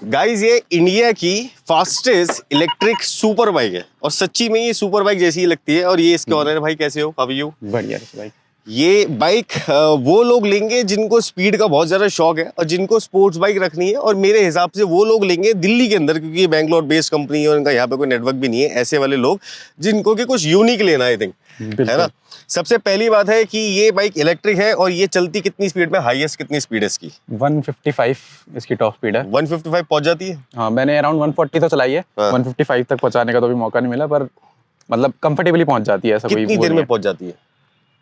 Guys ये India की fastest electric super bike है और सच्ची में ये सुपर बाइक जैसी ही लगती है। और ये इसके ऑनर है भाई, कैसे हो, हाउ आर यू? बढ़िया भाई। ये बाइक वो लोग लेंगे जिनको स्पीड का बहुत ज्यादा शौक है और जिनको स्पोर्ट्स बाइक रखनी है, और मेरे हिसाब से वो लोग लेंगे दिल्ली के अंदर, क्योंकि ये बैंगलोर बेस्ड कंपनी है और इनका यहाँ पे कोई नेटवर्क भी नहीं है। ऐसे वाले लोग जिनको कि कुछ यूनिक लेना आई थिंक, है ना। सबसे पहली बात है कि ये बाइक इलेक्ट्रिक है और ये चलती कितनी स्पीड में, हाईएस्ट कितनी स्पीड है इसकी? 155 इसकी टॉप स्पीड है। 155 पहुंच जाती है? हाँ, मैंने अराउंड 140 तो चलाई है। हाँ। 155 तक पहुंचाने का तो भी मौका नहीं मिला, पर मतलब कंफर्टेबली पहुंच जाती है। ऐसा कोई कितनी देर में पहुंच जाती है?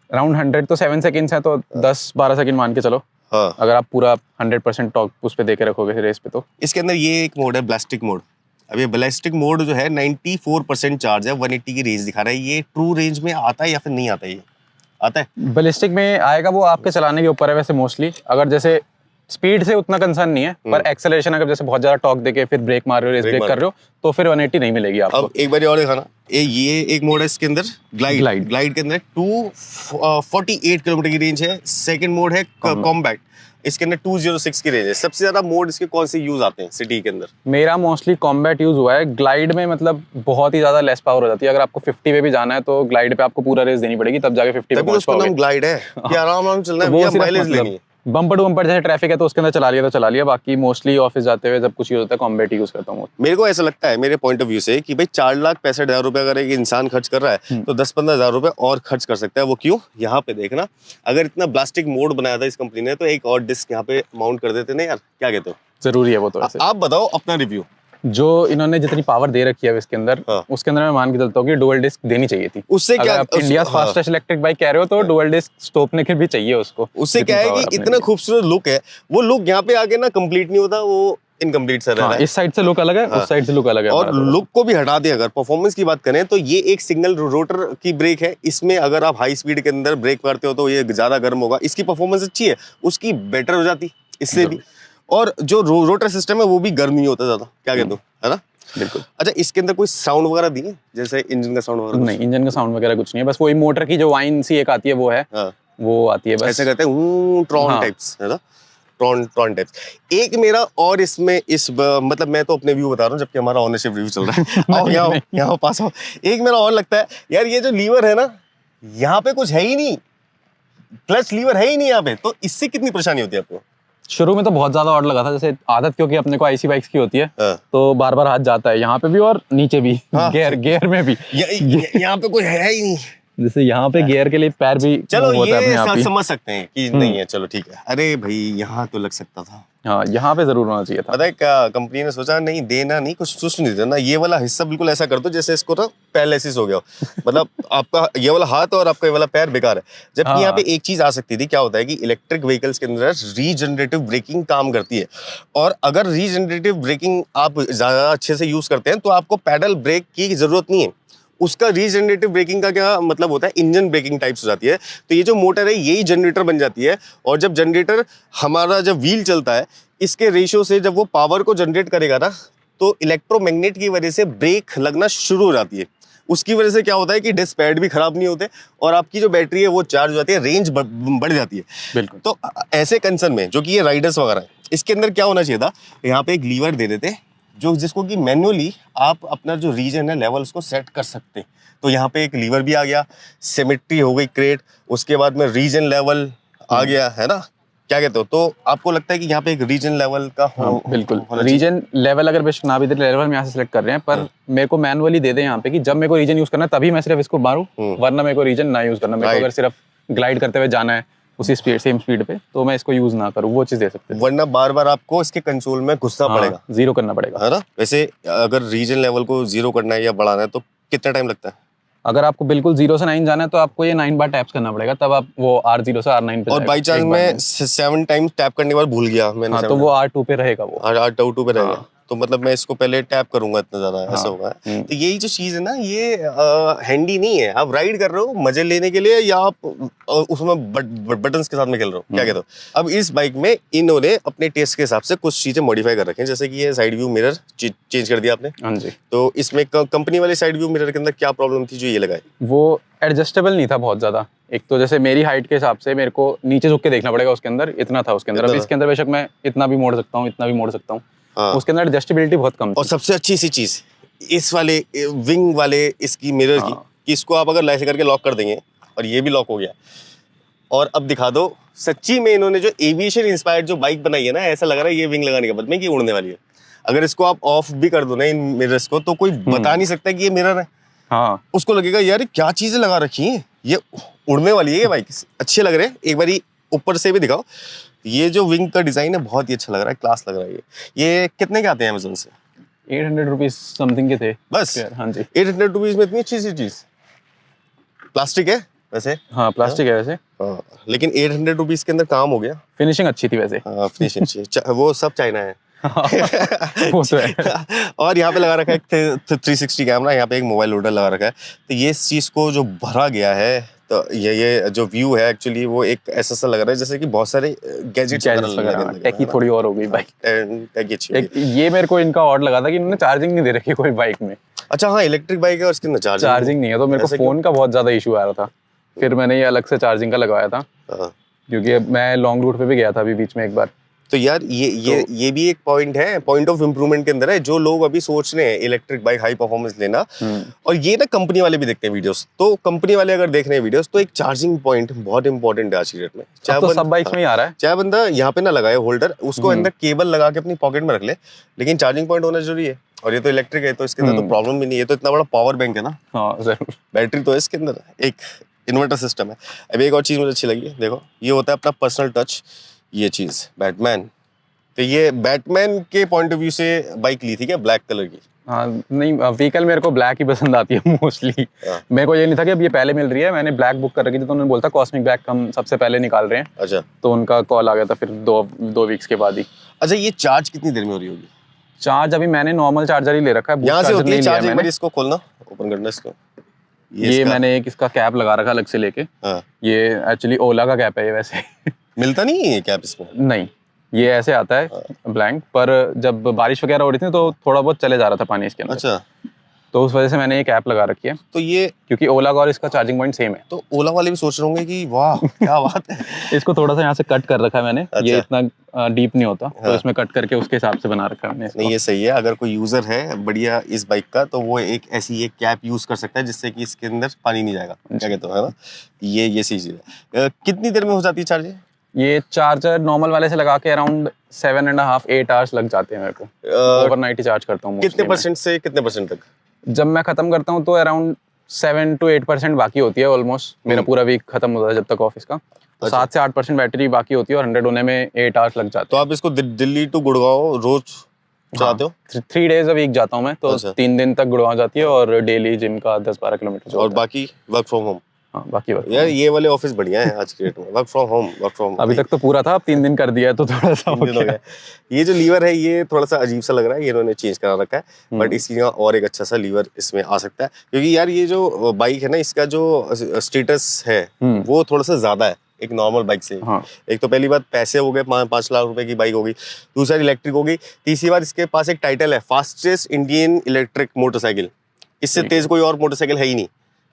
अराउंड 100 तो 7 सेकंड्स है, तो 10-12 सेकंड मान के चलो। हाँ। अगर आप पूरा 100% टॉर्क उस पे देके रखोगे रेस पे तो। इसके अंदर ये एक मोड है बैलिस्टिक मोड। अब ये बैलिस्टिक मोड जो है 94% चार्ज है, 180 की रेंज दिखा रहा है। ये ट्रू रेंज में आता है या फिर नहीं आता? ये आता है बैलिस्टिक में आएगा, वो आपके चलाने के ऊपर है वैसे मोस्टली। अगर जैसे स्पीड से उतना कंसर्न नहीं है, पर एक्सेलरेशन अगर जैसे बहुत ज्यादा टॉर्क देके फिर ब्रेक मार रहे हो, रेस ब्रेक कर रहे हो, तो फिर 180 नहीं मिलेगी आपको। अब एक बार और दिखाना। ये एक मोड है इसके अंदर, ग्लाइड के अंदर 248 किलोमीटर की रेंज है। सेकंड मोड है कॉम्बैक्ट, इसके अंदर 206 की रेंज है। सबसे ज्यादा मोड इसके कौन से यूज आते हैं सिटी के अंदर? मेरा मोस्टली कॉम्बैट यूज हुआ है। ग्लाइड में मतलब बहुत ही ज्यादा लेस पावर हो जाती है। अगर आपको 50 पे भी जाना है तो ग्लाइड पे आपको पूरा रेस देनी पड़ेगी, तब जाके 50 पे पहुंच पाओगे। ग्लाइड है कि आराम चलना है, भैया माइलेज लेनी है। बम्पर टू बम्पर जैसे ट्रैफिक है तो उसके अंदर चला लिया। बाकी मोस्टली ऑफिस जाते हुए जब कुछ यूज होता है कॉम्बैट यूज करता हूँ। मेरे को ऐसा लगता है, मेरे पॉइंट ऑफ व्यू से, कि भाई 4,65,000 रुपए अगर एक इंसान खर्च कर रहा है तो 10-15 हजार रुपए और खर्च कर सकता है। वो क्यों? यहाँ पे देखना, अगर इतना ब्लास्टिक मोड बनाया था इस कंपनी ने तो एक और डिस्क यहाँ पे माउंट कर देते ना यार, क्या कहते हो? जरूरी है वो तो। आप बताओ अपना रिव्यू। जो इन्होंने जितनी पावर दे रखी है इसके अंदर, उसके अंदर मैं मान के चलता हूँ कि डुअल डिस्क देनी चाहिए थी। उससे क्या आप इंडिया फास्टेस्ट इलेक्ट्रिक बाइक कह रहे हो तो डुअल डिस्क स्टोपने के भी चाहिए उसको। उससे क्या है कि इतना खूबसूरत लुक है, वो लुक यहाँ पे आके ना कंप्लीट नहीं होता, वो इनकम्प्लीट सा रह रहा है। इस साइड से लुक अलग है, उस साइड से लुक अलग है। और लुक को भी हटा दे, अगर परफॉर्मेंस की बात करें तो ये एक सिंगल रोटर की ब्रेक है। इसमें अगर आप हाई स्पीड के अंदर ब्रेक मारते हो तो ये ज्यादा गर्म होगा। इसकी परफॉर्मेंस अच्छी है, उसकी बेटर हो जाती इससे भी। और जो रोटर सिस्टम है वो भी गर्म नहीं होता ज्यादा, क्या कहते हो, है ना? बिल्कुल। अच्छा, इसके अंदर कोई साउंड वगैरह दी है जैसे इंजन का साउंड वगैरह? नहीं, इंजन का साउंड वगैरह कुछ नहीं है, बस वही मोटर की जो वाइन सी एक आती है वो है। वो आती है बस। ऐसे कहते हैं ट्रॉन टाइप्स, है ना, ट्रॉन टाइप्स। एक मेरा और इसमें मतलब मैं तो अपने व्यू बता रहा हूँ जबकि हमारा ओनरशिप रिव्यू चल रहा है। आओ यहाँ पास आओ। एक मेरा और लगता है यार, ये जो लीवर है ना, यहाँ पे कुछ है ही नहीं, क्लच लीवर है ही नहीं यहाँ पे, तो इससे कितनी परेशानी होती है आपको? शुरू में तो बहुत ज्यादा ऑड लगा था, जैसे आदत क्योंकि अपने को आईसी बाइक्स की होती है तो बार बार हाथ जाता है यहाँ पे भी और नीचे भी। गियर में भी यहाँ पे कुछ है ही नहीं। जैसे यहाँ पे गियर के लिए पैर भी, चलो ये समझ सकते हैं कि नहीं है, चलो ठीक है। अरे भाई यहाँ तो लग सकता था। हाँ, यहाँ पे जरूर होना चाहिए था। पता है क्या, कंपनी ने सोचा नहीं देना नहीं, कुछ नहीं देना, ये वाला हिस्सा बिल्कुल ऐसा कर दो जैसे इसको ना पैरालिसिस हो गया हो। मतलब आपका ये वाला हाथ और आपका ये वाला पैर बेकार है। जबकि यहाँ पे एक चीज आ सकती थी। क्या होता है कि इलेक्ट्रिक व्हीकल्स के अंदर रीजनरेटिव ब्रेकिंग काम करती है, और अगर रीजनरेटिव ब्रेकिंग आप ज्यादा अच्छे से यूज करते हैं तो आपको पैडल ब्रेक की जरूरत नहीं है। उसका रीजनरेटिव ब्रेकिंग का क्या मतलब होता है, इंजन ब्रेकिंग टाइप्स हो जाती है। तो ये जो मोटर है यही जनरेटर बन जाती है, और जब जनरेटर हमारा जब व्हील चलता है इसके रेशियो से जब वो पावर को जनरेट करेगा ना, तो इलेक्ट्रोमैग्नेट की वजह से ब्रेक लगना शुरू हो जाती है। उसकी वजह से क्या होता है कि डिस्क पैड भी खराब नहीं होते और आपकी जो बैटरी है वो चार्ज हो जाती है, रेंज बढ़ जाती है। बिल्कुल। तो ऐसे कंसर्न में जो कि ये राइडर्स वगैरह है, इसके अंदर क्या होना चाहिए था, यहाँ पे एक लीवर दे देते जो जिसको कि मैन्युअली आप अपना जो रीजन है लेवल उसको सेट कर सकते। तो यहाँ पे एक लीवर भी आ गया, सिमेट्री हो गई क्रिएट, उसके बाद में रीजन लेवल आ गया, है ना, क्या कहते हो? तो आपको लगता है कि यहाँ पे एक रीजन लेवल का बिल्कुल। रीजन लेवल अगर बेशक ना भी दे, लेवल में यहाँ से सिलेक्ट कर रहे हैं, पर मेरे को मैनुअली दे दे यहाँ पे कि जब मेरे को रीजन यूज करना है तभी मैं सिर्फ इसको मारूं, वरना मेरे को रीजन ना यूज करना। मेरे को अगर सिर्फ ग्लाइड करते हुए जाना है उसी स्पीड सेम स्पीड पे तो मैं इसको यूज ना करूं, वो चीज दे सकते हैं। वरना बार बार आपको इसके कंसोल में घुसना पड़ेगा, जीरो करना पड़ेगा, है ना। वैसे अगर रीजन लेवल को जीरो करना है या बढ़ाना है तो कितना टाइम लगता है? अगर आपको बिल्कुल 0 से 9 जाना है तो आपको ये 9 बार टैप्स करना पड़ेगा, तब आप वो R0 से R9 पे। और बाई चांस मैं 7 टाइम टैप करने के बाद भूल गया मैंने। हाँ, तो वो R2 पे रहेगा, वो R2 पे रहेगा। तो मतलब मैं इसको पहले टैप करूंगा इतना ज्यादा, ऐसा होगा। तो यही जो चीज है ना, ये हैंडी नहीं है। आप राइड कर रहे हो मजे लेने के लिए, या आप उसमें बटन्स के साथ में खेल रहे हो, क्या कहते हो? अब इस बाइक में इन्होंने अपने टेस्ट के हिसाब से कुछ चीजें मॉडिफाई कर रखे हैं, जैसे कि ये साइड व्यू मिरर चेंज कर दिया आपने। हाँ जी। तो इसमें कंपनी वाले साइड व्यू मिरर के अंदर क्या प्रॉब्लम थी जो ये लगाए? वो एडजस्टेबल नहीं था बहुत ज्यादा। एक तो जैसे मेरी हाइट के हिसाब से मेरे को नीचे झुक के देखना पड़ेगा, उसके अंदर इतना था उसके अंदर। अब इसके अंदर बेशक मैं इतना भी मोड़ सकता हूँ, इतना भी मोड़ सकता हूँ, हाँ। उसके अंदर एडजस्टेबिलिटी बहुत कम और थी। सबसे अच्छी सी चीज इस वाले विंग वाले इसकी मिरर की, हाँ। कि इसको आप अगर ऐसे करके लॉक कर देंगे और ये भी लॉक हो गया, और अब दिखा दो सच्ची में इन्होंने जो एविएशन इंस्पायर्ड जो बाइक बनाई है ना, ऐसा लग रहा है ये विंग लगाने के बाद में कि उड़ने वाली है। अगर इसको आप ऑफ भी कर दो ना इन मिरर्स को, तो कोई बता नहीं सकता कि ये मिरर है। हाँ, उसको लगेगा यार ये क्या चीजें लगा रखी हैं, ये उड़ने वाली है ये बाइक। अच्छे लग रहे हैं, एक बारी ऊपर से भी दिखाओ। ये जो विंग का डिजाइन है बहुत ही अच्छा लग रहा है, क्लास लग रहा है। ये कितने के आते हैं अमेजोन से? 800 रुपीज समथिंग के थे बस यार। हाँ जी। 800 रुपीज में इतनी अच्छी सी चीज। प्लास्टिक है वैसे, हाँ, प्लास्टिक है वैसे। हाँ, लेकिन 800 रुपीज के अंदर काम हो गया। फिनिशिंग अच्छी थी वैसे। हाँ, फिनिशिंग अच्छी वो सब चाइना है। वो तो है। और यहाँ पे लगा रखा है एक 360 कैमरा, यहाँ पे एक मोबाइल होल्डर लगा रखा है। तो ये इस चीज को जो भरा गया है, तो ये जो व्यू है एक्चुअली वो एक ऐसा लग रहा है जैसे कि बहुत सारे गैजेट्स वगैरह टेकी थोड़ी और हो गई बाइक। टेकी अच्छी एक ये मेरे को इनका ऑड लगा था कि इन्होंने चार्जिंग नहीं दे रखी कोई बाइक में। अच्छा हाँ, इलेक्ट्रिक बाइक है और इसके अंदर चार्जिंग नहीं है, तो मेरे को फोन का बहुत ज्यादा इशू आ रहा था। फिर मैंने ये अलग से चार्जिंग का लगवाया था, क्योंकि मैं लॉन्ग रूट पे भी गया था अभी बीच में एक बार। तो यार ये भी एक पॉइंट है, पॉइंट ऑफ इम्प्रूवमेंट के अंदर है। जो लोग अभी सोच रहे हैं इलेक्ट्रिक बाइक हाई परफॉर्मेंस लेना, और ये ना कंपनी वाले भी देखते हैं वीडियोस, तो कंपनी वाले अगर देख रहे हैं वीडियोस, तो एक चार्जिंग पॉइंट बहुत इंपॉर्टेंट है आज की डेट में। तो सब बाइक्स में ही आ रहा है। चाहे बंदा यहाँ पे ना लगाए होल्डर, उसको अंदर केबल लगा के अपनी पॉकेट में रख ले, लेकिन चार्जिंग पॉइंट होना जरूरी है। और ये तो इलेक्ट्रिक है, तो इसके अंदर तो प्रॉब्लम भी नहीं है। तो इतना बड़ा पावर बैंक है ना। हाँ जरूर। बैटरी तो है इसके अंदर, एक इन्वर्टर सिस्टम है। अब एक और चीज मुझे अच्छी लगी है, देखो ये होता है अपना पर्सनल टच, ये चीज बैटमैन। तो ये बैटमैन के पॉइंट ऑफ व्यू से बाइक ली थी क्या, ब्लैक कलर की? हाँ नहीं, व्हीकल मेरे को ब्लैक ही पसंद आती है मोस्टली। मेरे को ये नहीं था कि अब ये पहले मिल रही है, मैंने ब्लैक बुक कर रखी थी, तो उन्होंने बोलता कॉस्मिक ब्लैक हम सबसे पहले निकाल रहे हैं। अच्छा, तो उनका कॉल आ गया था फिर दो वीक्स के बाद ही। अच्छा ये चार्ज कितनी देर में हो रही होगी? चार्ज अभी मैंने नॉर्मल चार्जर ही ले रखा है, यहाँ से होती है चार्ज? एक बार मैंने। इसको खोलना, ओपन करना इसको। ये मैंने एक इसका कैप लगा रखा अलग से लेके। हाँ। ये एक्चुअली ओला का कैप है ये वैसे। मिलता नहीं है कैप इसमें? नहीं, ये ऐसे आता है ब्लैंक, पर जब बारिश वगैरह हो रही थी तो थोड़ा बहुत चले जा रहा था पानी इसके अंदर। अच्छा, तो उस वजह से मैंने एक ऐप लगा रखी है। तो ये क्योंकि ओला का और इसका चार्जिंग पॉइंट सेम है। तो ओला वाले भी सोच रहे होंगे कि वाह क्या बात है। इसको थोड़ा सा यहाँ से कट कर रखा है मैंने। अच्छा। ये इतना डीप नहीं होता, हाँ। तो इसमें कट करके उसके हिसाब से बना रखा है मैंने इसको। नहीं ये सही है, अगर कोई यूजर है बढ़िया इस बाइक का, तो वो एक ऐसी एक कैप यूज कर सकता है जिससे कि इसके अंदर पानी नहीं जाएगा। क्या कहते हो, है ना? ये चीज है। कितनी देर में हो जाती है चार्जिंग? ये चार्जर नॉर्मल वाले से लगा के अराउंड 7.5-8 आवर्स लग जाते हैं मेरे को। ओवरनाइट ही चार्ज करता हूँ कितने परसेंट से कितने परसेंट तक? जब मैं खत्म करता हूँ तो अराउंड 7 to 8% बाकी होती है ऑलमोस्ट। मेरा पूरा वीक खत्म होता है जब तक ऑफिस का, तो 7 से 8% बैटरी बाकी होती है, और 100 होने में 8 आवर्स लग जाते तो आप इसको दिल्ली टू गुड़गांव रोज चलाते हो? 3 days a week जाता हूँ मैं, तो अच्छा। 3 दिन तक गुड़गांव जाती है, और डेली जिम का 10-12 किलोमीटर। और बाकी वर्क फ्रॉम होम? हाँ बाकी वर्क। यार ये वाले ऑफिस बढ़िया है आज के डेट में, वर्क फ्रॉम होम। अभी तक तो पूरा था, अब 3 दिन कर दिया है तो थोड़ा सा हो गया। ये जो लीवर है ये थोड़ा सा अजीब सा लग रहा है, ये इन्होंने चेंज करा रखा है, बट इसी का और एक अच्छा सा लीवर इसमें आ सकता है। क्योंकि यार ये जो बाइक है ना, इसका जो स्टेटस है वो थोड़ा सा ज्यादा है एक नॉर्मल बाइक से। हाँ। एक तो पहली बात पैसे हो गए, 5 लाख रुपए की बाइक होगी, दूसरी इलेक्ट्रिक होगी, तीसरी बात इसके पास एक टाइटल है फास्टेस्ट इंडियन इलेक्ट्रिक मोटरसाइकिल। इससे तेज कोई और मोटरसाइकिल है ही नहीं।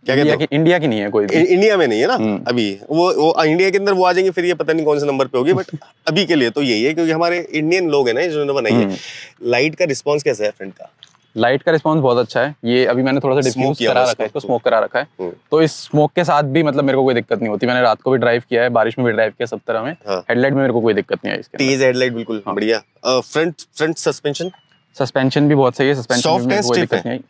क्या कहते हो? इंडिया की नहीं है कोई भी। इंडिया में नहीं है ना अभी, वो इंडिया के अंदर वो आ जाएंगे, फिर ये पता नहीं कौन से नंबर पे होगी, बट अभी के लिए तो यही है, क्योंकि हमारे इंडियन लोग हैं ना जिन्होंने बनाई है। लाइट का रिस्पांस कैसा है फ्रंट का? लाइट का रिस्पांस बहुत अच्छा है। ये अभी मैंने थोड़ा सा डिफ्यूज करा रखा है इसको, स्मोक करा रखा है, तो इस स्मोक के साथ भी मतलब मेरे को कोई दिक्कत नहीं होती। मैंने रात को भी ड्राइव किया है, बारिश में भी ड्राइव किया, सब तरह में। हेडलाइट में मेरे को कोई दिक्कत नहीं आई इसके। तेज हेडलाइट बिल्कुल बढ़िया। फ्रंट सस्पेंशन भी बहुत सही है, सस्पेंशन में कोई दिक्कत नहीं आई।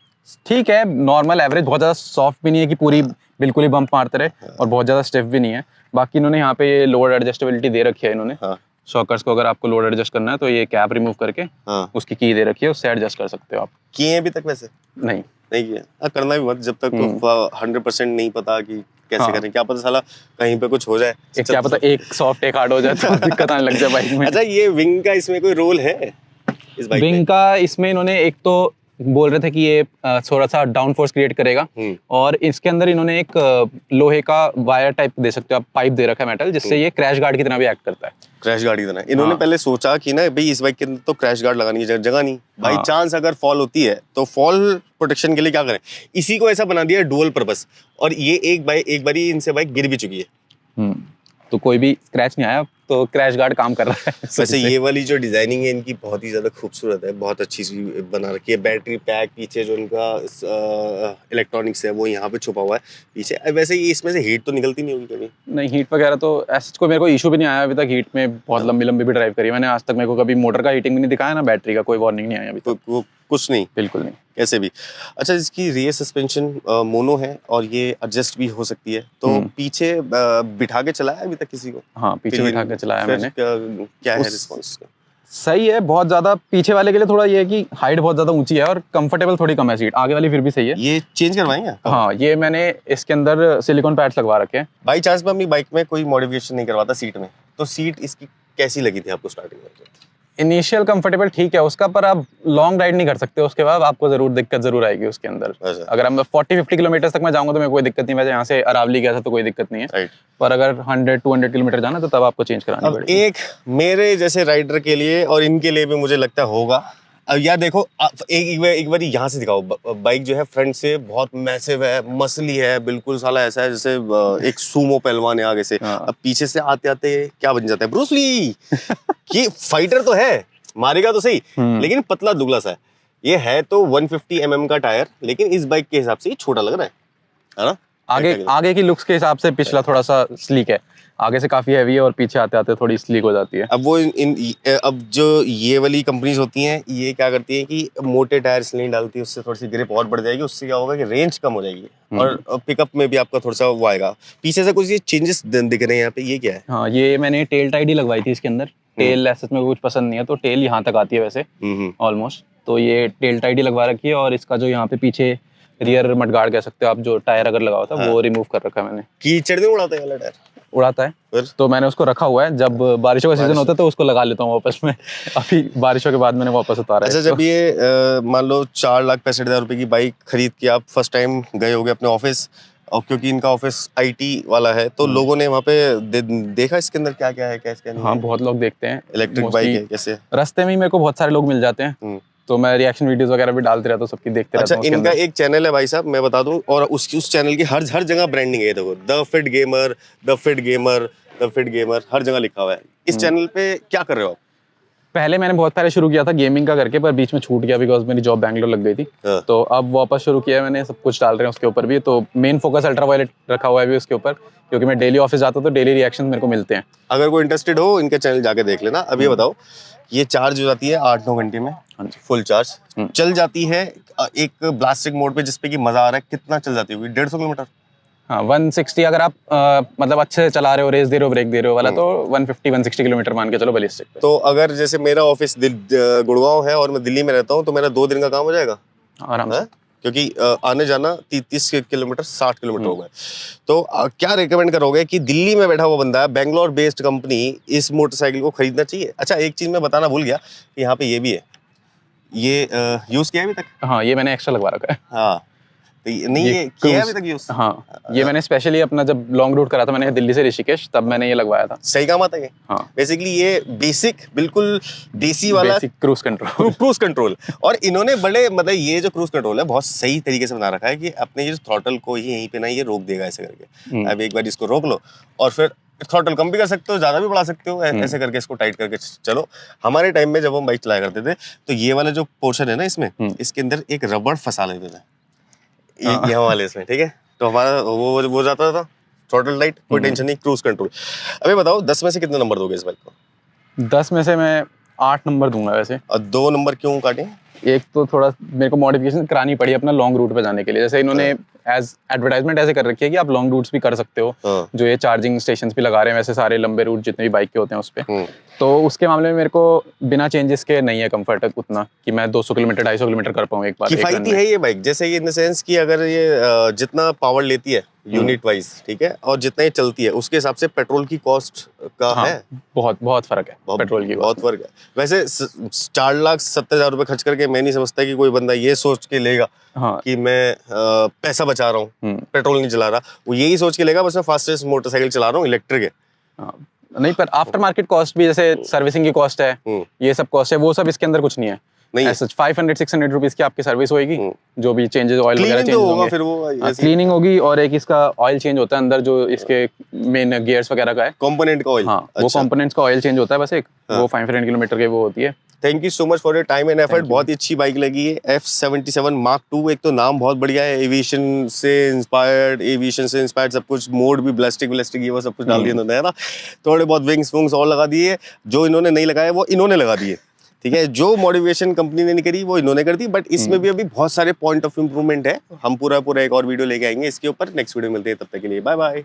ठीक है, नॉर्मल एवरेज, बहुत ज्यादा सॉफ्ट भी नहीं है कि पूरी बिल्कुल ही बम्प मारते रहे, और बहुत ज्यादा स्टिफ भी नहीं है। बाकी इन्होंने यहाँ पे ये लोड एडजस्टेबिलिटी दे रखी है इन्होंने। शॉकर्स को अगर आपको लोड एडजस्ट करना है तो ये कैप रिमूव करके उसकी की दे रखी है, उससे एडजस्ट कर सकते हो आप। किए हैं अभी तक? वैसे नहीं किया, करना भी मत जब तक 100% नहीं पता कि कैसे करें। क्या पता साला कहीं पे कुछ हो जाए, क्या पता एक सॉफ्ट एक हार्ड हो जाए तो दिक्कत आने लग जाए बाइक में। अच्छा, ये विंग का इसमें कोई रोल है इस बाइक में? विंग का इसमें इन्होंने एक तो बोल रहे थे कि ये थोड़ा सा डाउन फोर्स क्रिएट करेगा, और इसके अंदर इन्होंने एक लोहे का वायर टाइप दे सकते हो आप, पाइप दे रखा है मेटल, जिससे ये क्रैश गार्ड की तरह भी एक्ट करता है। क्रैश गार्ड की तरह इन्होंने पहले सोचा कि ना भाई इस बाइक के अंदर तो क्रैश गार्ड लगाने की जगह नहीं, बाई चांस अगर फॉल होती है तो फॉल प्रोटेक्शन के लिए क्या करें, इसी को ऐसा बना दिया डुअल पर्पस। और ये एक बारी इनसे बाइक गिर भी चुकी है, तो कोई भी स्क्रैच नहीं आया, तो क्रैश गार्ड काम कर रहा है। वैसे ये वाली जो डिजाइनिंग है इनकी बहुत ही ज्यादा खूबसूरत है, बहुत अच्छी सी बना रखी है। बैटरी पैक पीछे जो इनका इलेक्ट्रॉनिक्स है वो यहाँ पे छुपा हुआ है पीछे। वैसे ये इसमें से हीट तो निकलती नहीं होगी कभी? नहीं, हीट वगैरह तो ऐसा कोई मेरे को इशू भी नहीं आया अभी तक। हीट में बहुत लंबी लंबी भी ड्राइव करी मैंने, आज तक मेरे को कभी मोटर का हीटिंग भी नहीं दिखाया, ना बैटरी का कोई वार्निंग नहीं आया अभी तक। वो कुछ नहीं, बिल्कुल नहीं। कैसे भी। अच्छा, इसकी रियर सस्पेंशन मोनो है और ये एडजस्ट भी हो सकती है, तो पीछे बिठा के चलाया अभी तक किसी को? हाँ, पीछे बिठा के चलाया मैंने। क्या है रिस्पॉन्स? सही है, बहुत ज्यादा। पीछे वाले के लिए थोड़ा ये है कि हाइट बहुत ज्यादा ऊंची है और कंफर्टेबल थोड़ी कम है सीट। आगे वाली फिर भी सही है। ये चेंज करवाएंगे? हाँ, ये मैंने इसके अंदर सिलिकॉन पैड्स लगवा रखे हैं। बाई चांस में अपनी बाइक में कोई मॉडिफिकेशन नहीं करवाता सीट में, तो सीट इसकी कैसी लगी थी आपको स्टार्टिंग में? इनिशियल कंफर्टेबल ठीक है उसका, पर आप लॉन्ग राइड नहीं कर सकते उसके बाद, आपको जरूर दिक्कत जरूर आएगी उसके अंदर। अच्छा। अगर हम 40-50 किलोमीटर तक मैं जाऊंगा तो मेरे को कोई दिक्कत नहीं। वैसे यहाँ से अरावली गया था तो कोई दिक्कत नहीं है, राइट। पर अगर 100-200 किलोमीटर जाना तो तब आपको चेंज करानी पड़ेगी। एक मेरे जैसे राइडर के लिए और इनके लिए भी मुझे लगता होगा। अब यार देखो, एक बार यहाँ से दिखाओ। बाइक जो है फ्रंट से बहुत मैसिव है, मसली है, बिल्कुल साला ऐसा है जैसे एक सूमो पहलवान है आगे से। अब पीछे से आते आते क्या बन जाता है, ब्रूस ली। ये फाइटर तो है, मारेगा तो सही, लेकिन पतला दुबला सा है। ये है तो 150 mm का टायर, लेकिन इस बाइक के हिसाब से ये छोटा लग रहा है ना? आगे की लुक्स के हिसाब से पिछला थोड़ा सा स्लीक है, आगे से काफी हैवी है और पीछे आते आते थोड़ी स्लीक हो जाती है। अब वो अब जो ये वाली कंपनीज होती हैं ये क्या करती हैं कि मोटे टायर इसलिए डालती है, उससे थोड़ी सी ग्रिप और बढ़ जाएगी, उससे क्या होगा कि रेंज कम हो जाएगी और पिकअप में भी आपका थोड़ा सा वो आएगा। पीछे से कुछ ये चेंजेस दिख रहे हैं यहाँ पे, ये क्या है? हाँ, ये मैंने टेल टाइड ही लगवाई थी इसके अंदर। टेल ऐसे में कुछ पसंद नहीं है, तो टेल यहाँ तक आती है वैसे ऑलमोस्ट, तो ये टेल टाइड ही लगवा रखी है। और इसका जो यहाँ पे पीछे रियर मडगार्ड कह सकते हो आप, जो टायर अगर लगा होता है वो रिमूव कर रखा है मैंने। कीचड़ नहीं उड़ाता है वाला टायर? उड़ाता है, तो मैंने उसको रखा हुआ है। जब बारिशों का सीजन होता है तो उसको लगा लेता हूँ वापस में। अभी बारिशों के बाद मैंने वापस उतारा है। अच्छा, जब ये मान लो 4,65,000 रुपए की बाइक खरीद के आप फर्स्ट टाइम गए होगे अपने ऑफिस, और क्योंकि इनका ऑफिस आईटी वाला है तो लोगों ने वहाँ पे देखा इसके अंदर क्या क्या है, क्या क्या नहीं? हाँ, बहुत लोग देखते हैं। इलेक्ट्रिक बाइक है कैसे? रास्ते में ही मेरे को बहुत सारे लोग मिल जाते हैं, तो मैं रिएक्शन वीडियोस वगैरह भी डालते रहता हूँ, सबकी देखते रहता हूँ। अच्छा, इनका एक चैनल है भाई साहब, मैं बता दूं, और उस चैनल की हर जगह ब्रांडिंग है। देखो, the fit gamer, the fit gamer, the fit gamer, हर जगह लिखा हुआ है। इस चैनल पे क्या कर रहे हो आप? पहले मैंने बहुत पहले शुरू किया था गेमिंग का करके, पर बीच में छूट गया बिकॉज मेरी जॉब बैंगलोर लग गई थी। तो अब वापस शुरू किया मैंने, सब कुछ डाल रहे हैं उसके ऊपर भी। तो मेन फोकस अल्ट्रावायलेट रखा हुआ है भी उसके ऊपर, क्योंकि मैं डेली ऑफिस जाता हूँ तो डेली रिएक्शन मेरे को मिलते हैं। अगर कोई इंटरेस्टेड हो इनके चैनल जाके देख लेना। अब ये बताओ, ये चार्ज हो जाती है 8-9 घंटे में, फुल चार्ज चल जाती है एक ब्लास्टिक मोड पे, जिसपे कि मजा आ रहा है। कितना चल जाती होगी? 150 किलोमीटर? हाँ, 160 अगर आप मतलब अच्छे से चला रहे हो, रेस दे रहे हो, ब्रेक दे रहे हो वाला, तो 150-160 किलोमीटर मान के चलो बलिस्टिक पे। तो अगर जैसे मेरा ऑफिस गुड़गांव है और मैं दिल्ली में रहता हूँ, तो मेरा 2 दिन का काम हो जाएगा आराम से, क्योंकि आने जाना 30 किलोमीटर 60 किलोमीटर हो गए। तो क्या रिकमेंड करोगे कि दिल्ली में बैठा हुआ बंदा है, बैंगलोर बेस्ड कंपनी, इस मोटरसाइकिल को खरीदना चाहिए? अच्छा, एक चीज मैं बताना भूल गया कि यहाँ पे ये भी है, ये यूज किया है अभी तक? हाँ, ये मैंने एक्स्ट्रा लगवा रखा है। हाँ, तो ये किया है अभी तक यूज? हाँ, ये मैंने स्पेशली अपना जब लॉन्ग रूट करा था मैंने दिल्ली से ऋषिकेश, तब मैंने ये लगवाया था। सही काम आता है? हाँ, बेसिकली ये बेसिक बिल्कुल देसी वाला क्रूज कंट्रोल। Cruise control. और इन्होंने बड़े मतलब ये जो क्रूज कंट्रोल है बहुत सही तरीके से बना रखा है कि अपने ये थ्रॉटल को ही यहीं पे ना ये रोक देगा ऐसे करके। अब एक बार इसको रोक लो और फिर थ्रॉटल कम भी कर सकते हो, ज्यादा भी बढ़ा सकते हो, ऐसे करके इसको टाइट करके चलो। हमारे टाइम में जब हम बाइक चलाया करते थे तो ये वाला जो पोर्शन है ना इसमें, इसके अंदर एक रबड़ फंसा लेते थे यहाँ वाले इसमें, ठीक है? तो हमारा वो जाता था थ्रॉटल टाइट, कोई टेंशन नहीं, क्रूज कंट्रोल। अबे बताओ, 10 में से कितने नंबर दोगे इस बाइक को? 10 में से मैं 8 नंबर दूंगा वैसे। और 2 नंबर क्यों काटे? एक तो थोड़ा मेरे को मॉडिफिकेशन करानी पड़ी अपना लॉन्ग रूट पे जाने के लिए। जैसे इन्होंने एज एडवर्टाइजमेंट ऐसे कर रखी है कि आप लॉन्ग रूट्स भी कर सकते हो, जो ये चार्जिंग स्टेशंस भी लगा रहे हैं वैसे सारे लंबे रूट जितने भी बाइक के होते हैं उस पे। तो उसके मामले में मेरे को बिना चेंजेस के नहीं है कंफर्ट उतना कि मैं 200 किलोमीटर 250 किलोमीटर कर पाऊँ एक बार। किफायती है ये बाइक, जैसे इन द सेंस कि अगर ये जितना पावर लेती है यूनिट वाइज, ठीक है, और जितना ये चलती है उसके हिसाब से पेट्रोल की कॉस्ट का है बहुत फर्क है, पेट्रोल की बहुत फर्क है। वैसे 4,70,000 रुपए खर्च करके मैं नहीं समझता कि कोई बंदा ये सोच के लेगा कि मैं पैसा बचा रहा हूँ, पेट्रोल नहीं चला रहा। वो यही सोच के लेगा बस मैं फास्टेस्ट मोटरसाइकिल चला रहा हूँ, इलेक्ट्रिक है। नहीं, पर आफ्टर मार्केट कॉस्ट भी, जैसे सर्विसिंग की कॉस्ट है, ये सब कॉस्ट है, वो सब इसके अंदर कुछ नहीं है। नहीं है। ऐसा 500-600 रुपीज की आपकी सर्विस होगी, जो भी चेंजेस ऑयल वगैरह क्लीनिंग चेंज तो होगा होंगे। फिर वो ऐसे क्लीनिंग होगी, और एक इसका ऑयल चेंज होता है अंदर जो इसके मेन गियर्स वगैरह का है। कंपोनेंट का ऑयल। हाँ, वो कंपोनेंट्स का ऑयल चेंज होता है बस एक, वो 500 किलोमीटर के वो होती है। Thank you so much for your time and effort. Thank you. बहुत ही अच्छी बाइक लगी है F77 Mark II। एक तो नाम बहुत बढ़िया है, एविएशन से इंस्पायर्ड सब कुछ, मोड भी ब्लास्टिक ये वो सब कुछ डाल दिया इन्होंने, है ना। थोड़े बहुत विंग्स और लगा दिए, जो इन्होंने नहीं लगाया वो इन्होंने लगा दिए, ठीक है। जो मॉडिफिकेशन कंपनी ने नहीं करी वो इन्होंने कर दी, बट इसमें भी अभी बहुत सारे पॉइंट ऑफ इंप्रूवमेंट है। हम पूरा एक और वीडियो लेके आएंगे इसके ऊपर। नेक्स्ट वीडियो मिलते हैं, तब तक के लिए बाय बाय।